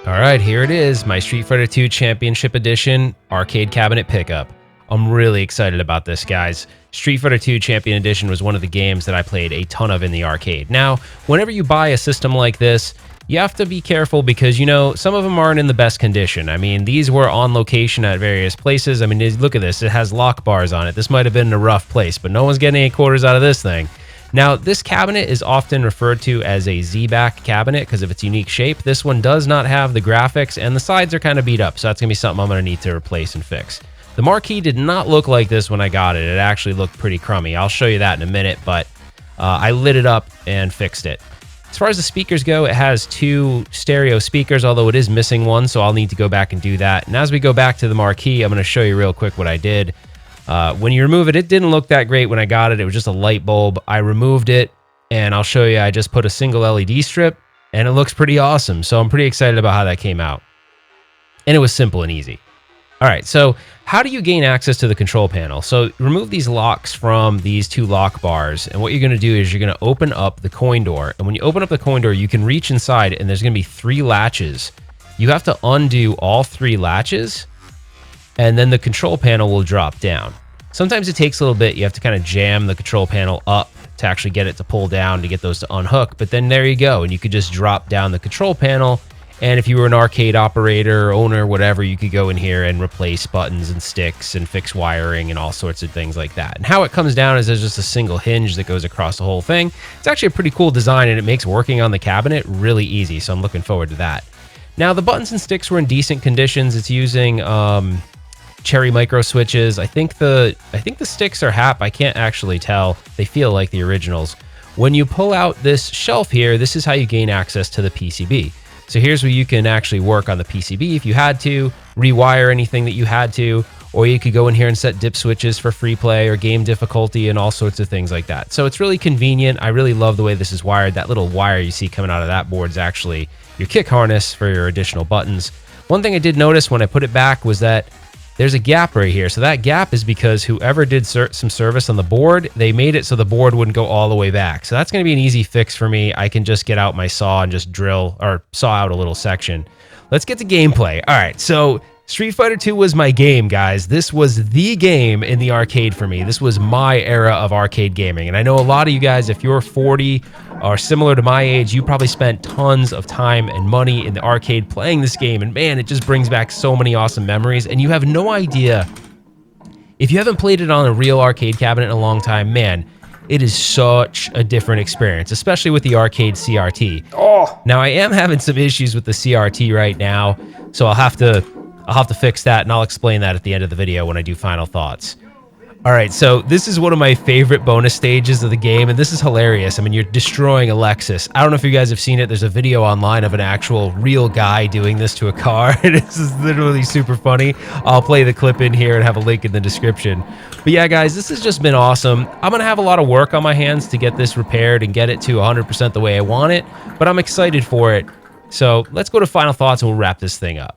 All right, here it is, my Street Fighter 2 Championship Edition arcade cabinet pickup. I'm really excited about this, guys. Street Fighter 2 Champion Edition was one of the games that I played a ton of in the arcade. Now, whenever you buy a system like this, you have to be careful because, you know, some of them aren't in the best condition. I mean, these were on location at various places. I mean, look at this. It has lock bars on it. This might have been in a rough place, but no one's getting 8/4 out of this thing. Now, this cabinet is often referred to as a Z-back cabinet because of its unique shape. This one does not have the graphics, and the sides are kind of beat up, so that's going to be something I'm going to need to replace and fix. The marquee did not look like this when I got it. It actually looked pretty crummy. I'll show you that in a minute, but I lit it up and fixed it. As far as the speakers go, it has 2 stereo speakers, although it is missing one, so I'll need to go back and do that. And as we go back to the marquee, I'm going to show you real quick what I did. When you remove it, it didn't look that great when I got it. It was just a light bulb. I removed it, and I'll show you. I just put a single LED strip, and it looks pretty awesome. So I'm pretty excited about how that came out. And it was simple and easy. All right, so how do you gain access to the control panel? So remove these locks from these 2 lock bars, and what you're going to do is you're going to open up the coin door. And when you open up the coin door, you can reach inside, and there's going to be 3 latches. You have to undo all 3 latches, and then the control panel will drop down. Sometimes it takes a little bit. You have to kind of jam the control panel up to actually get it to pull down to get those to unhook. But then there you go, and you could just drop down the control panel. And if you were an arcade operator, owner, whatever, you could go in here and replace buttons and sticks and fix wiring and all sorts of things like that. And how it comes down is there's just a single hinge that goes across the whole thing. It's actually a pretty cool design, and it makes working on the cabinet really easy. So I'm looking forward to that. Now, the buttons and sticks were in decent conditions. It's using cherry micro switches. I think the sticks are HAP. I can't actually tell. They feel like the originals. When you pull out this shelf here, this is how you gain access to the PCB. So here's where you can actually work on the PCB if you had to, rewire anything that you had to, or you could go in here and set dip switches for free play or game difficulty and all sorts of things like that. So it's really convenient. I really love the way this is wired. That little wire you see coming out of that board is actually your kick harness for your additional buttons. One thing I did notice when I put it back was that there's a gap right here. So that gap is because whoever did some service on the board, they made it so the board wouldn't go all the way back. So that's going to be an easy fix for me. I can just get out my saw and just drill or saw out a little section. Let's get to gameplay. All right, so Street Fighter 2 was my game, guys. This was the game in the arcade for me. This was my era of arcade gaming. And I know a lot of you guys, if you're 40 or similar to my age, you probably spent tons of time and money in the arcade playing this game. And man, it just brings back so many awesome memories. And you have no idea, if you haven't played it on a real arcade cabinet in a long time, man, it is such a different experience, especially with the arcade CRT. Oh. Now, I am having some issues with the CRT right now, so I'll have to fix that, and I'll explain that at the end of the video when I do final thoughts. All right, so this is one of my favorite bonus stages of the game, and this is hilarious. I mean, you're destroying a Lexus. I don't know if you guys have seen it. There's a video online of an actual real guy doing this to a car. This is literally super funny. I'll play the clip in here and have a link in the description. But yeah, guys, this has just been awesome. I'm going to have a lot of work on my hands to get this repaired and get it to 100% the way I want it, but I'm excited for it. So let's go to final thoughts and we'll wrap this thing up.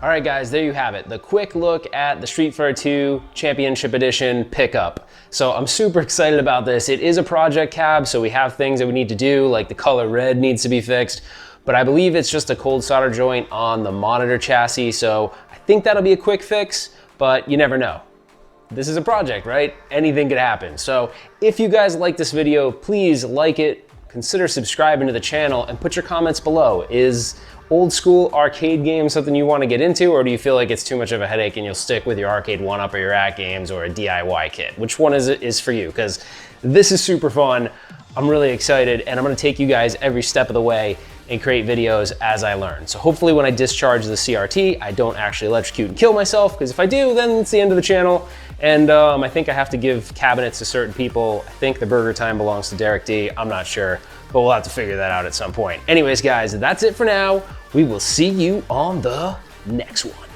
All right, guys, there you have it. The quick look at the Street Fighter 2 Championship Edition pickup. So I'm super excited about this. It is a project cab, so we have things that we need to do, like the color red needs to be fixed, but I believe it's just a cold solder joint on the monitor chassis, so I think that'll be a quick fix, but you never know. This is a project, right? Anything could happen. So if you guys like this video, please like it, consider subscribing to the channel, and put your comments below. Is old school arcade games something you want to get into, or do you feel like it's too much of a headache and you'll stick with your arcade 1-up or your at games or a DIY kit? Which one is for you? Because this is super fun. I'm really excited, and I'm going to take you guys every step of the way and create videos as I learn. So hopefully when I discharge the CRT, I don't actually electrocute and kill myself, because if I do, then it's the end of the channel. And I think I have to give cabinets to certain people. I think the burger time belongs to Derek D. I'm not sure, but we'll have to figure that out at some point. Anyways, guys, that's it for now. We will see you on the next one.